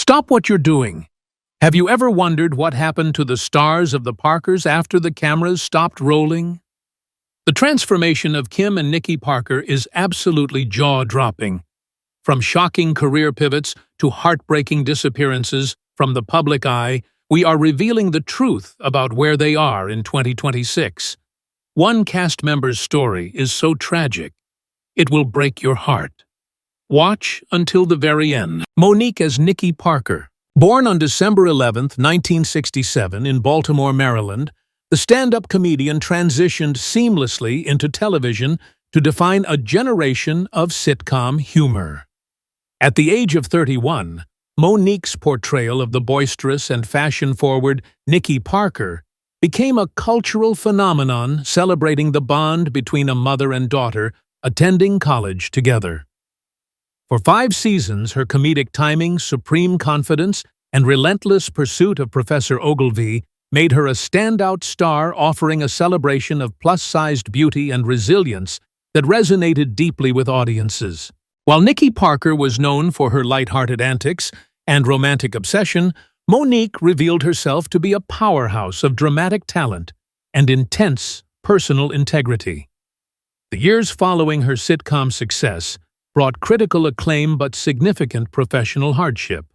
Stop what you're doing. Have you ever wondered what happened to the stars of the Parkers after the cameras stopped rolling? The transformation of Kim and Nikki Parker is absolutely jaw-dropping. From shocking career pivots to heartbreaking disappearances from the public eye, we are revealing the truth about where they are in 2026. One cast member's story is so tragic, it will break your heart. Watch until the very end. Monique as Nikki Parker. Born on December 11, 1967 in Baltimore, Maryland, the stand-up comedian transitioned seamlessly into television to define a generation of sitcom humor. At the age of 31, Monique's portrayal of the boisterous and fashion-forward Nikki Parker became a cultural phenomenon celebrating the bond between a mother and daughter attending college together. For 5 seasons, her comedic timing, supreme confidence, and relentless pursuit of Professor Oglevee made her a standout star, offering a celebration of plus-sized beauty and resilience that resonated deeply with audiences. While Nikki Parker was known for her light-hearted antics and romantic obsession, Monique revealed herself to be a powerhouse of dramatic talent and intense personal integrity. The years following her sitcom success brought critical acclaim but significant professional hardship.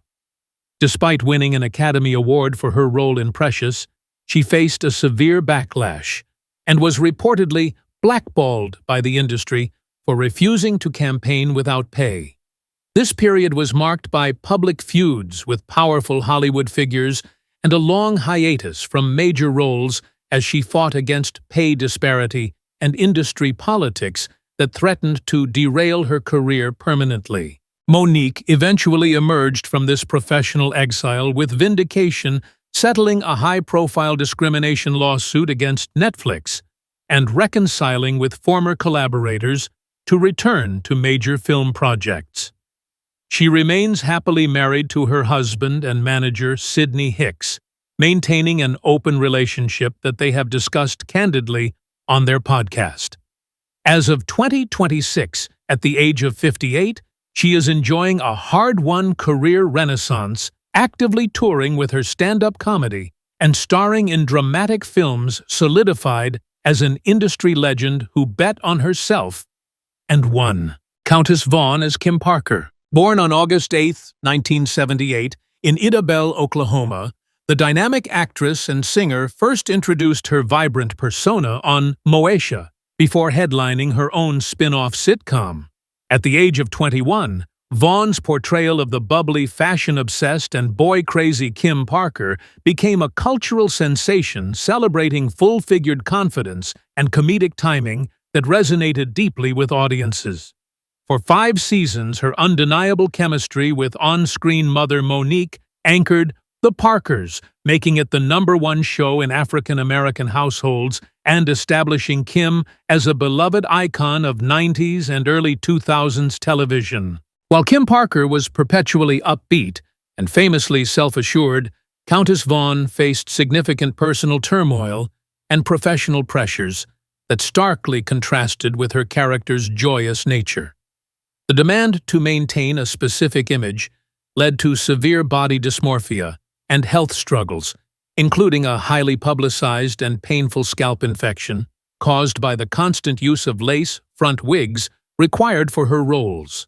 Despite winning an Academy Award for her role in Precious, she faced a severe backlash and was reportedly blackballed by the industry for refusing to campaign without pay. This period was marked by public feuds with powerful Hollywood figures and a long hiatus from major roles as she fought against pay disparity and industry politics that threatened to derail her career permanently. Monique eventually emerged from this professional exile with vindication, settling a high-profile discrimination lawsuit against Netflix and reconciling with former collaborators to return to major film projects. She remains happily married to her husband and manager, Sidney Hicks, maintaining an open relationship that they have discussed candidly on their podcast. As of 2026, at the age of 58, she is enjoying a hard-won career renaissance, actively touring with her stand-up comedy and starring in dramatic films, solidified as an industry legend who bet on herself and won. Countess Vaughn as Kim Parker. Born on August 8, 1978, in Idabel, Oklahoma, the dynamic actress and singer first introduced her vibrant persona on Moesha, before headlining her own spin-off sitcom. At the age of 21, Vaughn's portrayal of the bubbly, fashion-obsessed, and boy-crazy Kim Parker became a cultural sensation, celebrating full-figured confidence and comedic timing that resonated deeply with audiences. For 5 seasons, her undeniable chemistry with on-screen mother Monique anchored The Parkers, making it the #1 show in African-American households and establishing Kim as a beloved icon of 90s and early 2000s television. While Kim Parker was perpetually upbeat and famously self-assured, Countess Vaughn faced significant personal turmoil and professional pressures that starkly contrasted with her character's joyous nature. The demand to maintain a specific image led to severe body dysmorphia and health struggles, including a highly publicized and painful scalp infection caused by the constant use of lace front wigs required for her roles.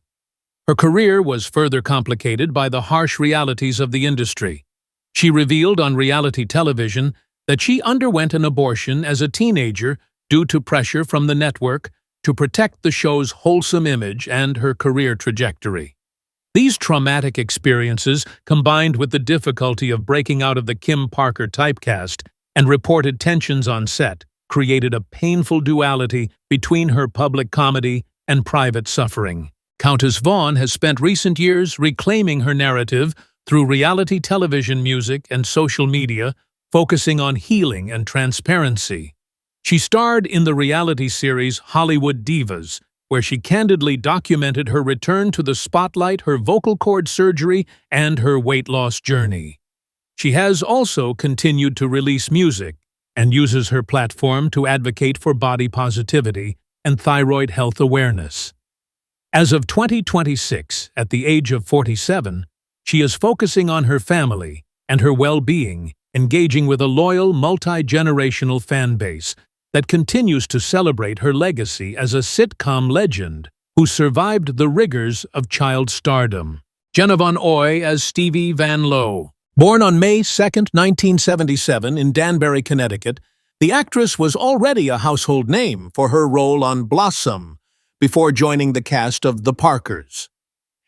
Her career was further complicated by the harsh realities of the industry. She revealed on reality television that she underwent an abortion as a teenager due to pressure from the network to protect the show's wholesome image and her career trajectory. These traumatic experiences, combined with the difficulty of breaking out of the Kim Parker typecast and reported tensions on set, created a painful duality between her public comedy and private suffering. Countess Vaughn has spent recent years reclaiming her narrative through reality television, music, and social media, focusing on healing and transparency. She starred in the reality series Hollywood Divas, where she candidly documented her return to the spotlight, her vocal cord surgery, and her weight loss journey. She has also continued to release music and uses her platform to advocate for body positivity and thyroid health awareness. As of 2026, at the age of 47, she is focusing on her family and her well-being, engaging with a loyal, multi-generational fan base that continues to celebrate her legacy as a sitcom legend who survived the rigors of child stardom. Jenna Von Oy as Stevie Van Lowe. Born on May 2, 1977 in Danbury, Connecticut, the actress was already a household name for her role on Blossom before joining the cast of The Parkers.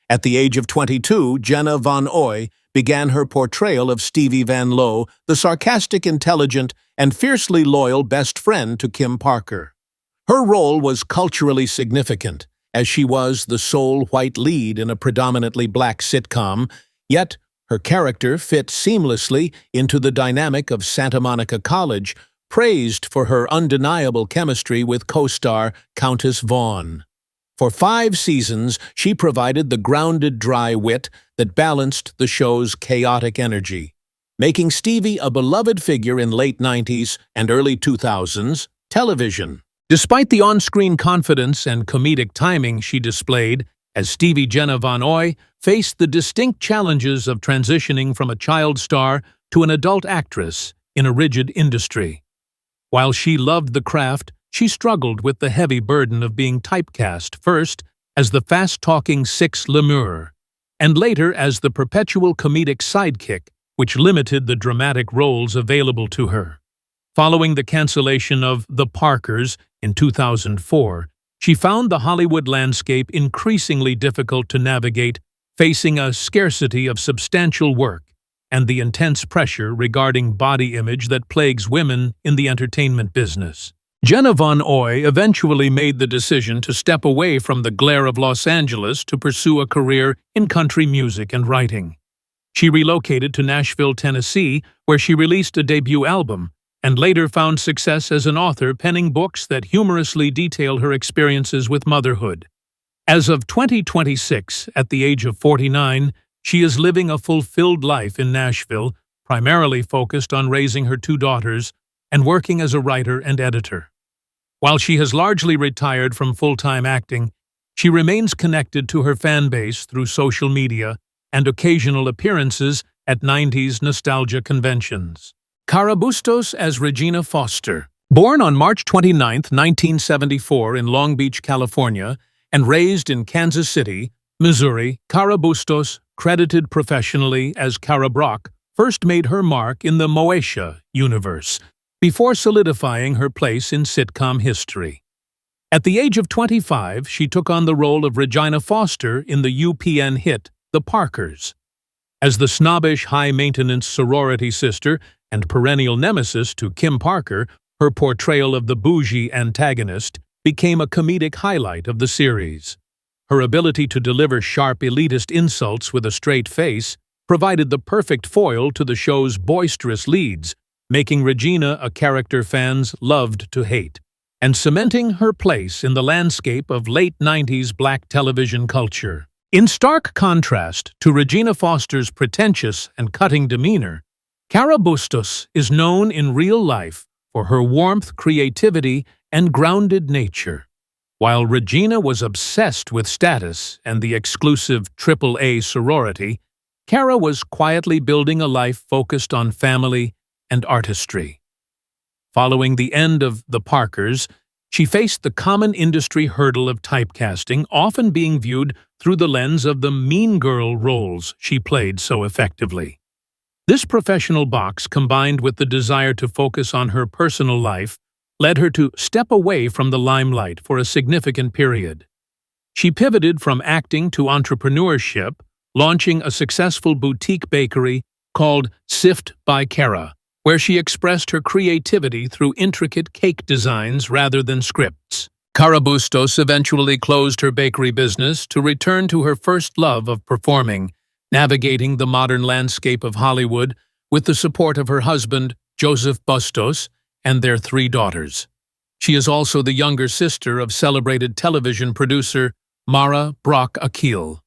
At the age of 22, Jenna Von Oy began her portrayal of Stevie Van Lowe, the sarcastic, intelligent, and fiercely loyal best friend to Kim Parker. Her role was culturally significant, as she was the sole white lead in a predominantly black sitcom, yet her character fit seamlessly into the dynamic of Santa Monica College, praised for her undeniable chemistry with co-star Countess Vaughn. For 5 seasons, she provided the grounded, dry wit that balanced the show's chaotic energy, making Stevie a beloved figure in late 90s and early 2000s television. Despite the on-screen confidence and comedic timing she displayed, as Stevie, Jenna Von Oy faced the distinct challenges of transitioning from a child star to an adult actress in a rigid industry. While she loved the craft, she struggled with the heavy burden of being typecast first as the fast-talking Six Lamar, and later as the perpetual comedic sidekick, which limited the dramatic roles available to her. Following the cancellation of The Parkers in 2004, she found the Hollywood landscape increasingly difficult to navigate, facing a scarcity of substantial work and the intense pressure regarding body image that plagues women in the entertainment business. Jenna Von Oy eventually made the decision to step away from the glare of Los Angeles to pursue a career in country music and writing. She relocated to Nashville, Tennessee, where she released a debut album, and later found success as an author penning books that humorously detail her experiences with motherhood. As of 2026, at the age of 49, she is living a fulfilled life in Nashville, primarily focused on raising her 2 daughters and working as a writer and editor. While she has largely retired from full-time acting, she remains connected to her fan base through social media and occasional appearances at 90s nostalgia conventions. Cara Bustos as Regina Foster. Born on March 29, 1974 in Long Beach, California, and raised in Kansas City, Missouri, Cara Bustos, credited professionally as Cara Brock, first made her mark in the Moesha universe, before solidifying her place in sitcom history. At the age of 25, she took on the role of Regina Foster in the UPN hit The Parkers. As the snobbish, high-maintenance sorority sister and perennial nemesis to Kim Parker, her portrayal of the bougie antagonist became a comedic highlight of the series. Her ability to deliver sharp elitist insults with a straight face provided the perfect foil to the show's boisterous leads, making Regina a character fans loved to hate, and cementing her place in the landscape of late 90s black television culture. In stark contrast to Regina Foster's pretentious and cutting demeanor, Cara Bustos is known in real life for her warmth, creativity, and grounded nature. While Regina was obsessed with status and the exclusive AAA sorority, Cara was quietly building a life focused on family and artistry. Following the end of The Parkers, she faced the common industry hurdle of typecasting, often being viewed through the lens of the mean girl roles she played so effectively. This professional box, combined with the desire to focus on her personal life, led her to step away from the limelight for a significant period. She pivoted from acting to entrepreneurship, launching a successful boutique bakery called Sift by Cara, where she expressed her creativity through intricate cake designs rather than scripts. Cara Bustos eventually closed her bakery business to return to her first love of performing, navigating the modern landscape of Hollywood with the support of her husband, Joseph Bustos, and their 3 daughters. She is also the younger sister of celebrated television producer Mara Brock Akil.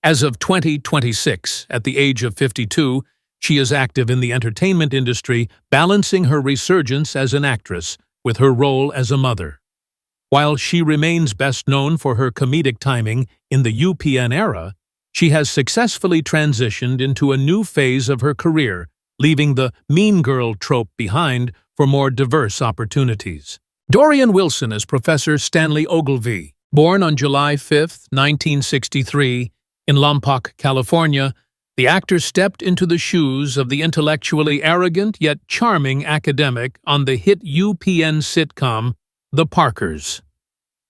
As of 2026, at the age of 52, she is active in the entertainment industry, balancing her resurgence as an actress with her role as a mother. While she remains best known for her comedic timing in the UPN era, she has successfully transitioned into a new phase of her career, leaving the mean girl trope behind for more diverse opportunities. Dorien Wilson as Professor Stanley Oglevee. Born on July 5, 1963, in Lompoc, California, the actor stepped into the shoes of the intellectually arrogant yet charming academic on the hit UPN sitcom The Parkers.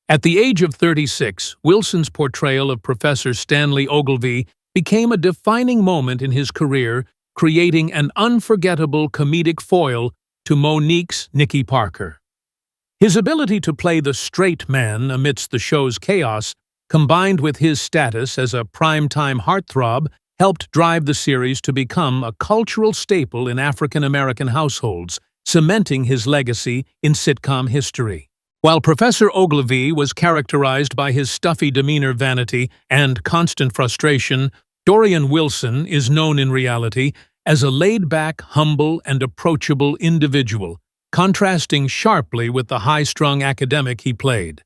At the age of 36, Wilson's portrayal of Professor Stanley Oglevee became a defining moment in his career, creating an unforgettable comedic foil to Monique's Nikki Parker. His ability to play the straight man amidst the show's chaos, combined with his status as a primetime heartthrob, helped drive the series to become a cultural staple in African-American households, cementing his legacy in sitcom history. While Professor Oglevee was characterized by his stuffy demeanor, vanity, and constant frustration, Dorien Wilson is known in reality as a laid-back, humble, and approachable individual, contrasting sharply with the high-strung academic he played.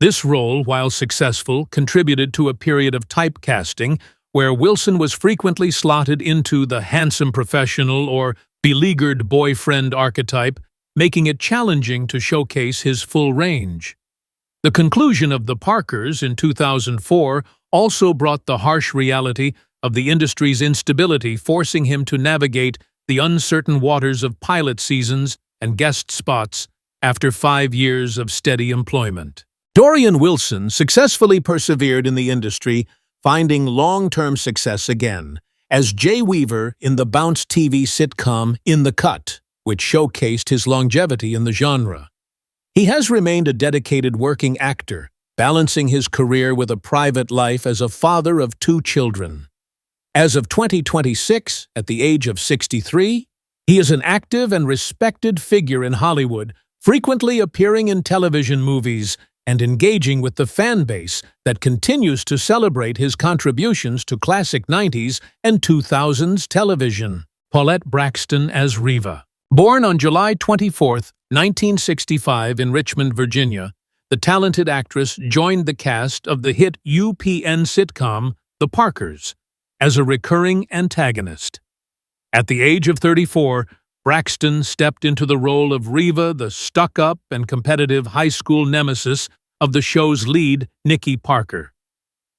This role, while successful, contributed to a period of typecasting where Wilson was frequently slotted into the handsome professional or beleaguered boyfriend archetype, making it challenging to showcase his full range. The conclusion of The Parkers in 2004 also brought the harsh reality of the industry's instability, forcing him to navigate the uncertain waters of pilot seasons and guest spots after 5 years of steady employment. Dorien Wilson successfully persevered in the industry, finding long-term success again as Jay Weaver in the Bounce TV sitcom In the Cut, which showcased his longevity in the genre. He has remained a dedicated working actor, balancing his career with a private life as a father of 2 children. As of 2026, at the age of 63, he is an active and respected figure in Hollywood, frequently appearing in television movies and engaging with the fan base that continues to celebrate his contributions to classic 90s and 2000s television. Paulette Braxton as Reva. Born on July 24, 1965 in Richmond, Virginia, the talented actress joined the cast of the hit UPN sitcom The Parkers as a recurring antagonist. At the age of 34, Braxton stepped into the role of Reva, the stuck-up and competitive high school nemesis of the show's lead, Nikki Parker.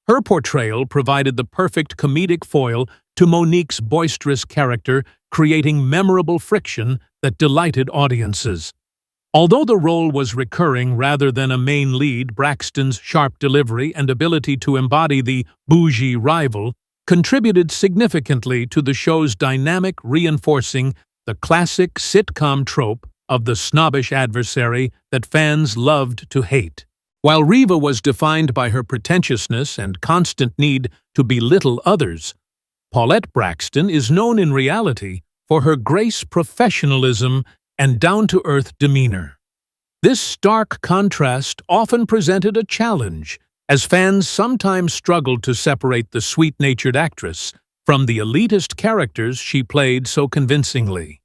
Her portrayal provided the perfect comedic foil to Monique's boisterous character, creating memorable friction that delighted audiences. Although the role was recurring rather than a main lead, Braxton's sharp delivery and ability to embody the bougie rival contributed significantly to the show's dynamic, reinforcing the classic sitcom trope of the snobbish adversary that fans loved to hate. While Reva was defined by her pretentiousness and constant need to belittle others, Paulette Braxton is known in reality for her grace, professionalism, and down-to-earth demeanor. This stark contrast often presented a challenge, as fans sometimes struggled to separate the sweet-natured actress from the elitist characters she played so convincingly.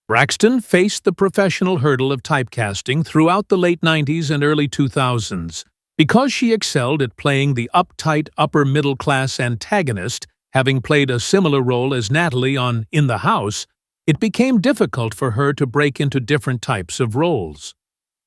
Braxton faced the professional hurdle of typecasting throughout the late 90s and early 2000s. Because she excelled at playing the uptight, upper-middle-class antagonist, having played a similar role as Natalie on In the House, it became difficult for her to break into different types of roles.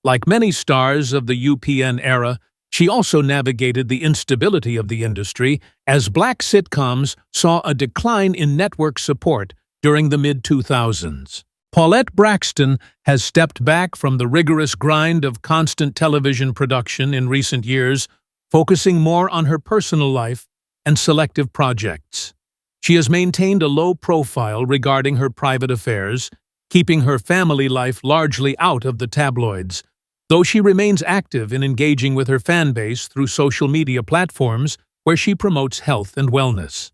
Like many stars of the UPN era, she also navigated the instability of the industry as black sitcoms saw a decline in network support during the mid-2000s. Paulette Braxton has stepped back from the rigorous grind of constant television production in recent years, focusing more on her personal life and selective projects. She has maintained a low profile regarding her private affairs, keeping her family life largely out of the tabloids, though she remains active in engaging with her fan base through social media platforms where she promotes health and wellness.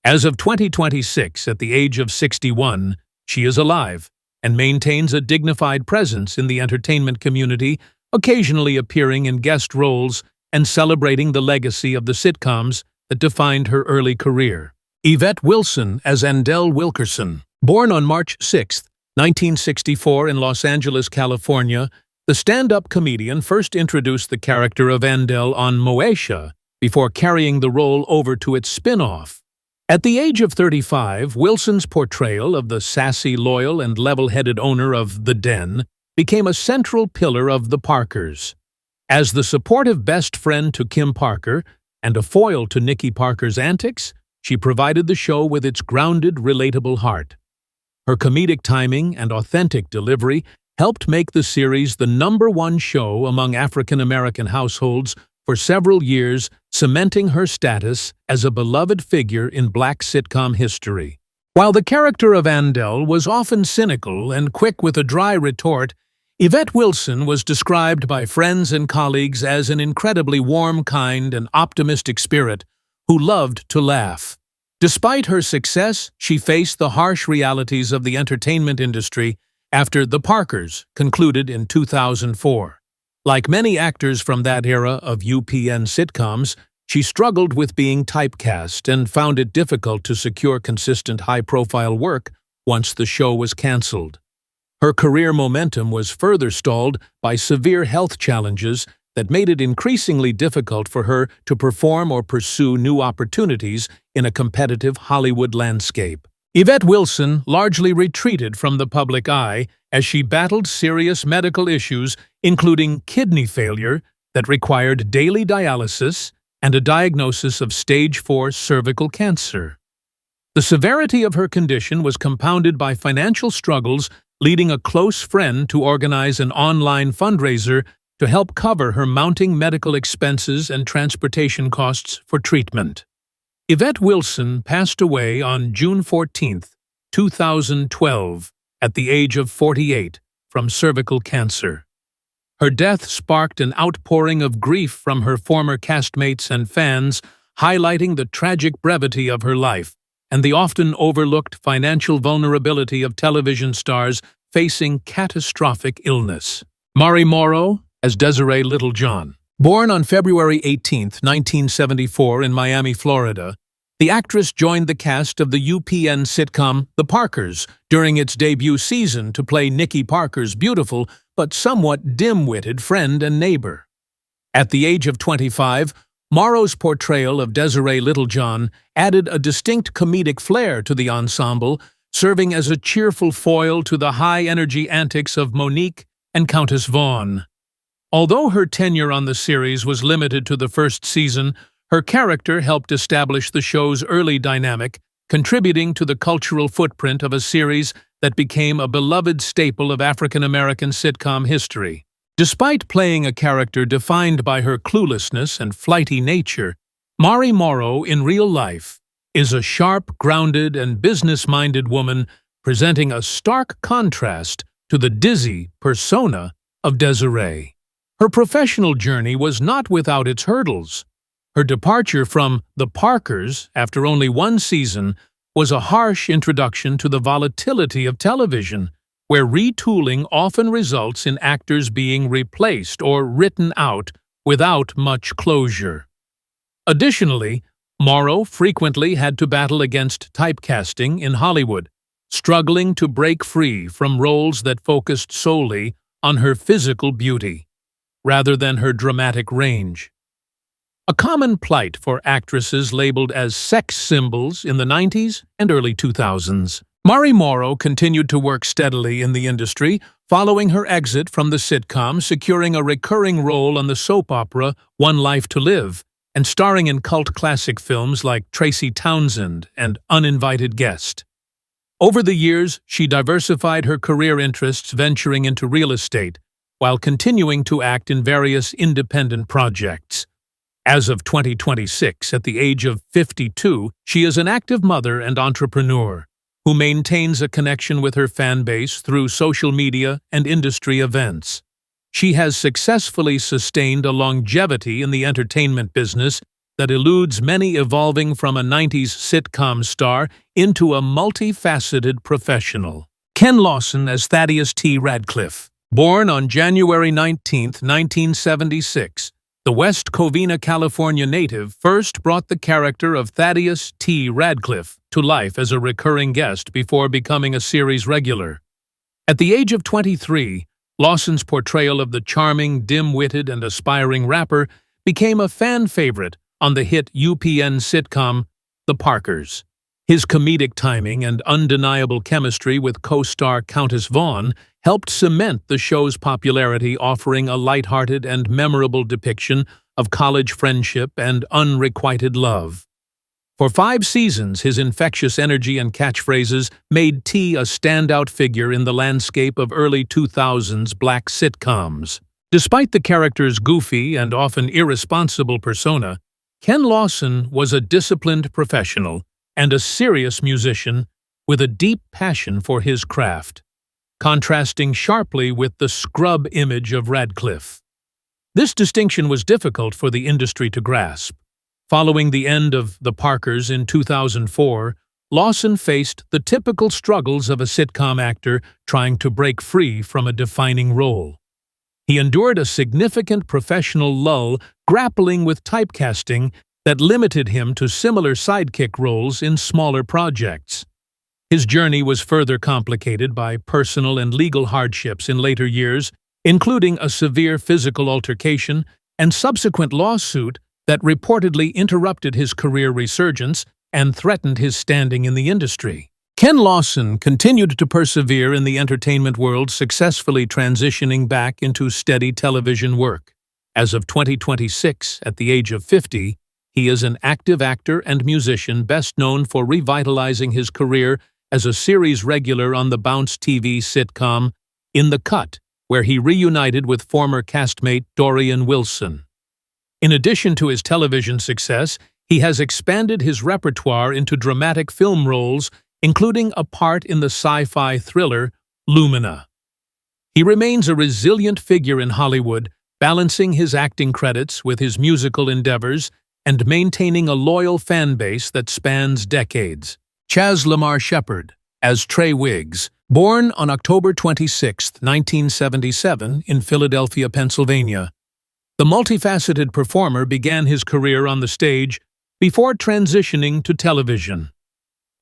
As of 2026, at the age of 61, she is alive and maintains a dignified presence in the entertainment community, occasionally appearing in guest roles and celebrating the legacy of the sitcoms that defined her early career. Yvette Wilson as Andell Wilkerson. Born on March 6, 1964 in Los Angeles, California, the stand-up comedian first introduced the character of Andell on Moesha before carrying the role over to its spin-off. At the age of 35, Wilson's portrayal of the sassy, loyal, and level-headed owner of The Den became a central pillar of The Parkers. As the supportive best friend to Kim Parker and a foil to Nikki Parker's antics, she provided the show with its grounded, relatable heart. Her comedic timing and authentic delivery helped make the series the #1 show among African American households for several years, cementing her status as a beloved figure in Black sitcom history. While the character of Andell was often cynical and quick with a dry retort, Yvette Wilson was described by friends and colleagues as an incredibly warm, kind, and optimistic spirit who loved to laugh. Despite her success, she faced the harsh realities of the entertainment industry after The Parkers concluded in 2004. Like many actors from that era of UPN sitcoms, she struggled with being typecast and found it difficult to secure consistent high-profile work once the show was canceled. Her career momentum was further stalled by severe health challenges that made it increasingly difficult for her to perform or pursue new opportunities in a competitive Hollywood landscape. Yvette Wilson largely retreated from the public eye as she battled serious medical issues, including kidney failure that required daily dialysis and a diagnosis of stage 4 cervical cancer. The severity of her condition was compounded by financial struggles, leading a close friend to organize an online fundraiser to help cover her mounting medical expenses and transportation costs for treatment. Yvette Wilson passed away on June 14, 2012, at the age of 48, from cervical cancer. Her death sparked an outpouring of grief from her former castmates and fans, highlighting the tragic brevity of her life and the often overlooked financial vulnerability of television stars facing catastrophic illness. Morrow as Desiree Littlejohn. Born on February 18, 1974 in Miami, Florida, the actress joined the cast of the UPN sitcom The Parkers during its debut season to play Nikki Parker's beautiful but somewhat dim-witted friend and neighbor. At the age of 25, Morrow's portrayal of Desiree Littlejohn added a distinct comedic flair to the ensemble, serving as a cheerful foil to the high-energy antics of Monique and Countess Vaughn. Although her tenure on the series was limited to the first season, her character helped establish the show's early dynamic, contributing to the cultural footprint of a series that became a beloved staple of African American sitcom history. Despite playing a character defined by her cluelessness and flighty nature, Morrow in real life is a sharp, grounded, and business-minded woman presenting a stark contrast to the dizzy persona of Desiree. Her professional journey was not without its hurdles. Her departure from The Parkers after only one season was a harsh introduction to the volatility of television, where retooling often results in actors being replaced or written out without much closure. Additionally, Morrow frequently had to battle against typecasting in Hollywood, struggling to break free from roles that focused solely on her physical beauty, rather than her dramatic range. A common plight for actresses labeled as sex symbols in the 90s and early 2000s. Morrow continued to work steadily in the industry, following her exit from the sitcom, securing a recurring role on the soap opera One Life to Live, and starring in cult classic films like Tracy Townsend and Uninvited Guest. Over the years, she diversified her career interests, venturing into real estate, while continuing to act in various independent projects. As of 2026, at the age of 52, she is an active mother and entrepreneur who maintains a connection with her fan base through social media and industry events. She has successfully sustained a longevity in the entertainment business that eludes many, evolving from a 90s sitcom star into a multifaceted professional. Ken Lawson as Thaddeus T. Radcliffe. Born on January 19, 1976, the West Covina, California native first brought the character of Thaddeus T. Radcliffe to life as a recurring guest before becoming a series regular. At the age of 23, Lawson's portrayal of the charming, dim-witted, and aspiring rapper became a fan favorite, on the hit UPN sitcom The Parkers. His comedic timing and undeniable chemistry with co-star Countess Vaughn helped cement the show's popularity, offering a lighthearted and memorable depiction of college friendship and unrequited love. For 5 seasons, his infectious energy and catchphrases made T a standout figure in the landscape of early 2000s black sitcoms. Despite the character's goofy and often irresponsible persona, Ken Lawson was a disciplined professional and a serious musician with a deep passion for his craft, contrasting sharply with the scrub image of Radcliffe. This distinction was difficult for the industry to grasp. Following the end of The Parkers in 2004, Lawson faced the typical struggles of a sitcom actor trying to break free from a defining role. He endured a significant professional lull, grappling with typecasting that limited him to similar sidekick roles in smaller projects. His journey was further complicated by personal and legal hardships in later years, including a severe physical altercation and subsequent lawsuit that reportedly interrupted his career resurgence and threatened his standing in the industry. Ken Lawson continued to persevere in the entertainment world, successfully transitioning back into steady television work. As of 2026, at the age of 50, he is an active actor and musician best known for revitalizing his career as a series regular on the Bounce TV sitcom In the Cut, where he reunited with former castmate Dorien Wilson. In addition to his television success, he has expanded his repertoire into dramatic film roles, including a part in the sci-fi thriller Lumina. He remains a resilient figure in Hollywood, balancing his acting credits with his musical endeavors and maintaining a loyal fan base that spans decades. Chaz Lamar Shepard, as Trey Wiggs, born on October 26, 1977, in Philadelphia, Pennsylvania. The multifaceted performer began his career on the stage before transitioning to television.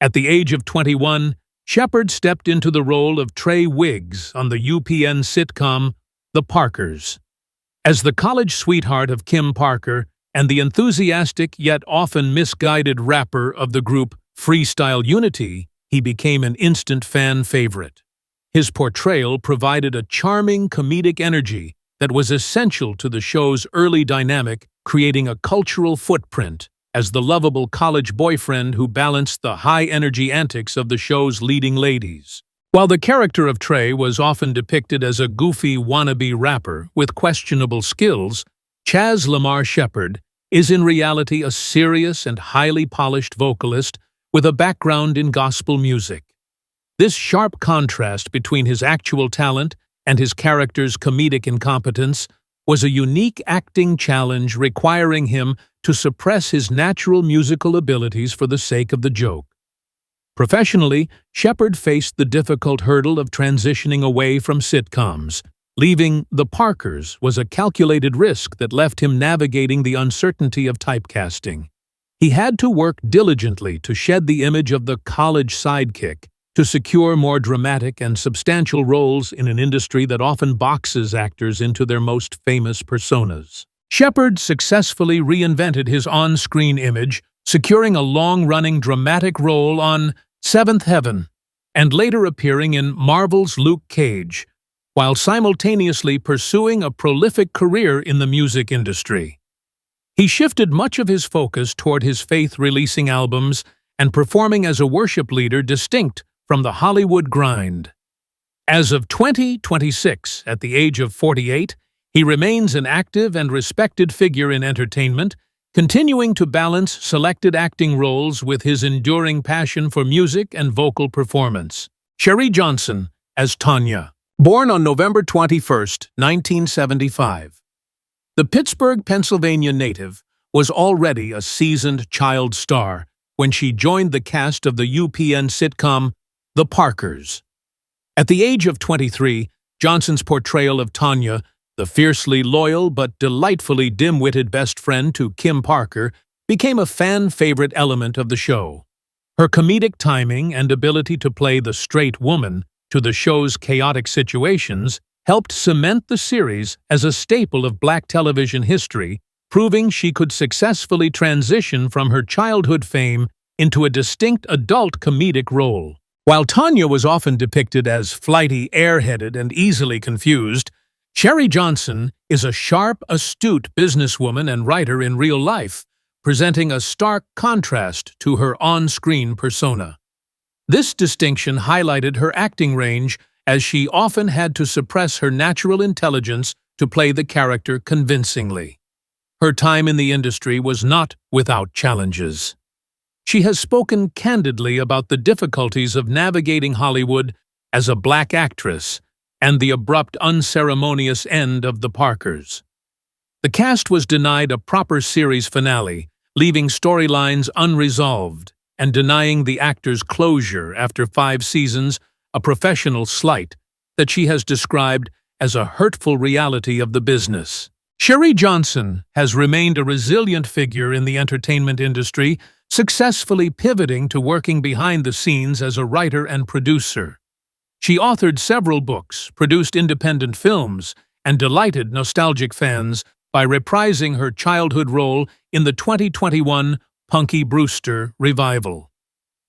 At the age of 21, Shepard stepped into the role of Trey Wiggs on the UPN sitcom The Parkers. As the college sweetheart of Kim Parker and the enthusiastic yet often misguided rapper of the group Freestyle Unity, he became an instant fan favorite. His portrayal provided a charming comedic energy that was essential to the show's early dynamic, creating a cultural footprint as the lovable college boyfriend who balanced the high-energy antics of the show's leading ladies. While the character of Trey was often depicted as a goofy wannabe rapper with questionable skills, Chaz Lamar Shepard is in reality a serious and highly polished vocalist with a background in gospel music. This sharp contrast between his actual talent and his character's comedic incompetence was a unique acting challenge, requiring him to suppress his natural musical abilities for the sake of the joke. Professionally, Shepard faced the difficult hurdle of transitioning away from sitcoms. Leaving The Parkers was a calculated risk that left him navigating the uncertainty of typecasting. He had to work diligently to shed the image of the college sidekick, to secure more dramatic and substantial roles in an industry that often boxes actors into their most famous personas. Shepard successfully reinvented his on-screen image, securing a long-running dramatic role on Seventh Heaven, and later appearing in Marvel's Luke Cage, while simultaneously pursuing a prolific career in the music industry. He shifted much of his focus toward his faith-releasing albums and performing as a worship leader distinct from the Hollywood grind. As of 2026, at the age of 48, he remains an active and respected figure in entertainment, continuing to balance selected acting roles with his enduring passion for music and vocal performance. Sherry Johnson, as Tanya. Born on November 21, 1975. The Pittsburgh, Pennsylvania native was already a seasoned child star when she joined the cast of the UPN sitcom The Parkers. At the age of 23, Johnson's portrayal of Tanya, the fiercely loyal but delightfully dim-witted best friend to Kim Parker, became a fan-favorite element of the show. Her comedic timing and ability to play the straight woman to the show's chaotic situations helped cement the series as a staple of black television history, proving she could successfully transition from her childhood fame into a distinct adult comedic role. While Tanya was often depicted as flighty, airheaded, and easily confused, Sherry Johnson is a sharp, astute businesswoman and writer in real life, presenting a stark contrast to her on-screen persona. This distinction highlighted her acting range, as she often had to suppress her natural intelligence to play the character convincingly. Her time in the industry was not without challenges. She has spoken candidly about the difficulties of navigating Hollywood as a black actress and the abrupt, unceremonious end of the Parkers. The cast was denied a proper series finale, leaving storylines unresolved and denying the actors closure after 5 seasons, a professional slight that she has described as a hurtful reality of the business. Sherry Johnson has remained a resilient figure in the entertainment industry, successfully pivoting to working behind the scenes as a writer and producer. She authored several books, produced independent films, and delighted nostalgic fans by reprising her childhood role in the 2021 Punky Brewster revival.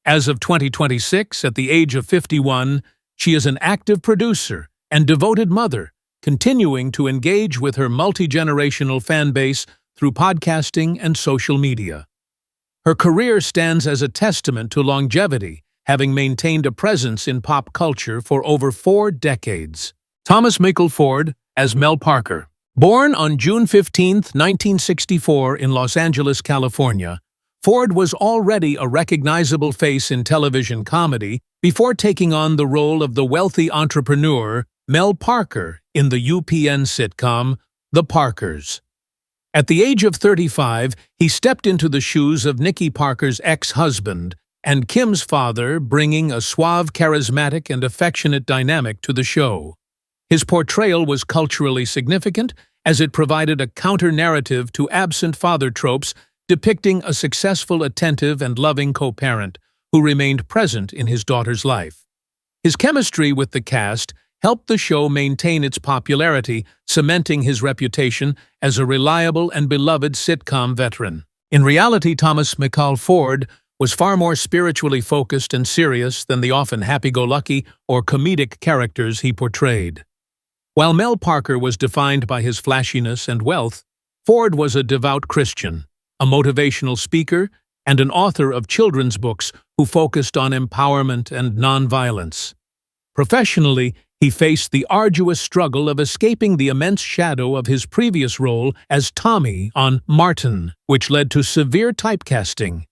As of 2026, at the age of 51, she is an active producer and devoted mother, continuing to engage with her multi-generational fan base through podcasting and social media. Her career stands as a testament to longevity, having maintained a presence in pop culture for over 4 decades. Thomas Michael Ford as Mel Parker. Born on June 15, 1964 in Los Angeles, California, Ford was already a recognizable face in television comedy before taking on the role of the wealthy entrepreneur Mel Parker in the UPN sitcom The Parkers. At the age of 35, he stepped into the shoes of Nikki Parker's ex-husband and Kim's father, bringing a suave, charismatic, and affectionate dynamic to the show. His portrayal was culturally significant, as it provided a counter-narrative to absent father tropes, depicting a successful, attentive, and loving co-parent who remained present in his daughter's life. His chemistry with the cast helped the show maintain its popularity, cementing his reputation as a reliable and beloved sitcom veteran. In reality, Thomas Michael Ford was far more spiritually focused and serious than the often happy-go-lucky or comedic characters he portrayed. While Mel Parker was defined by his flashiness and wealth, Ford was a devout Christian, a motivational speaker, and an author of children's books who focused on empowerment and nonviolence. Professionally, he faced the arduous struggle of escaping the immense shadow of his previous role as Tommy on Martin, which led to severe typecasting.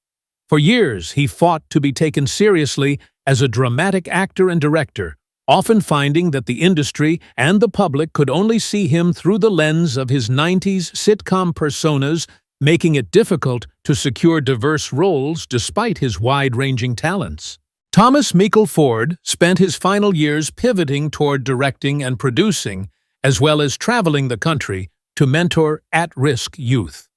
For years, he fought to be taken seriously as a dramatic actor and director, often finding that the industry and the public could only see him through the lens of his 90s sitcom personas, making it difficult to secure diverse roles despite his wide-ranging talents. Thomas Michael Ford spent his final years pivoting toward directing and producing, as well as traveling the country to mentor at-risk youth.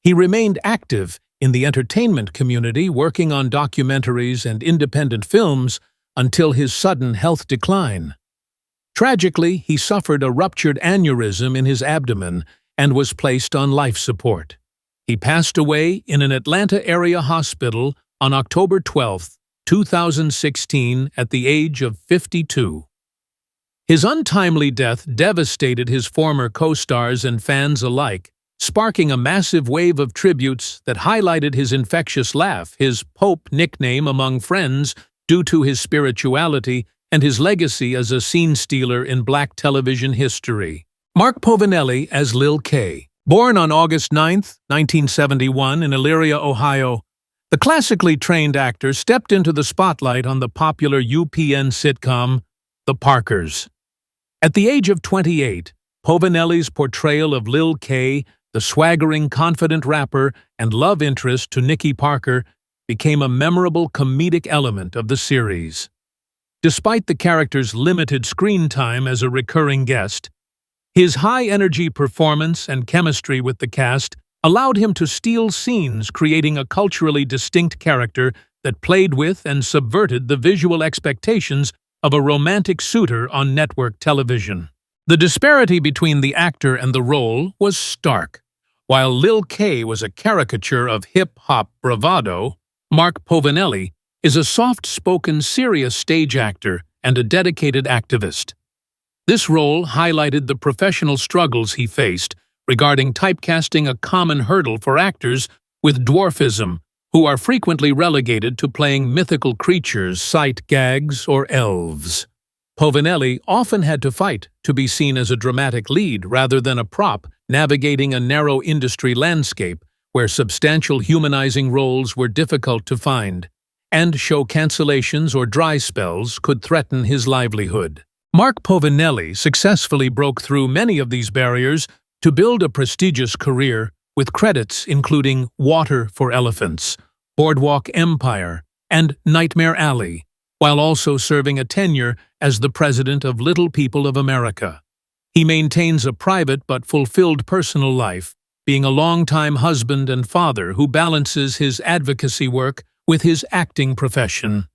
He remained active in the entertainment community, working on documentaries and independent films until his sudden health decline. Tragically, he suffered a ruptured aneurysm in his abdomen and was placed on life support. He passed away in an Atlanta-area hospital on October 12, 2016, at the age of 52. His untimely death devastated his former co-stars and fans alike, sparking a massive wave of tributes that highlighted his infectious laugh, his Pope nickname among friends due to his spirituality, and his legacy as a scene stealer in black television history. Mark Povinelli as Lil K. Born on August 9, 1971 in Elyria, Ohio, the classically trained actor stepped into the spotlight on the popular UPN sitcom The Parkers. At the age of 28, Povinelli's portrayal of Lil K, the swaggering, confident rapper and love interest to Nikki Parker, became a memorable comedic element of the series. Despite the character's limited screen time as a recurring guest, his high-energy performance and chemistry with the cast allowed him to steal scenes, creating a culturally distinct character that played with and subverted the visual expectations of a romantic suitor on network television. The disparity between the actor and the role was stark. While Lil K was a caricature of hip-hop bravado, Mark Povinelli is a soft-spoken, serious stage actor and a dedicated activist. This role highlighted the professional struggles he faced regarding typecasting, a common hurdle for actors with dwarfism, who are frequently relegated to playing mythical creatures, sight gags, or elves. Povinelli often had to fight to be seen as a dramatic lead rather than a prop, navigating a narrow industry landscape where substantial humanizing roles were difficult to find, and show cancellations or dry spells could threaten his livelihood. Mark Povinelli successfully broke through many of these barriers to build a prestigious career, with credits including Water for Elephants, Boardwalk Empire, and Nightmare Alley, while also serving a tenure as the president of Little People of America. He maintains a private but fulfilled personal life, being a longtime husband and father who balances his advocacy work with his acting profession.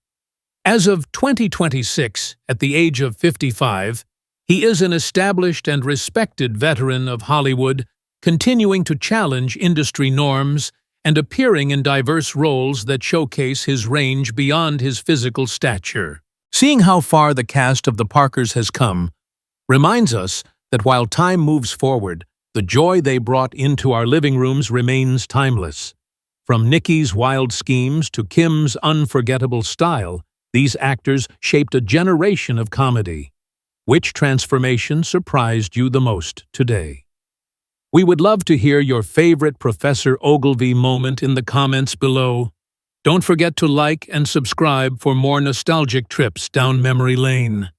As of 2026, at the age of 55, he is an established and respected veteran of Hollywood, continuing to challenge industry norms and appearing in diverse roles that showcase his range beyond his physical stature. Seeing how far the cast of The Parkers has come reminds us that while time moves forward, the joy they brought into our living rooms remains timeless. From Nikki's wild schemes to Kim's unforgettable style, these actors shaped a generation of comedy. Which transformation surprised you the most today? We would love to hear your favorite Professor Oglevee moment in the comments below. Don't forget to like and subscribe for more nostalgic trips down memory lane.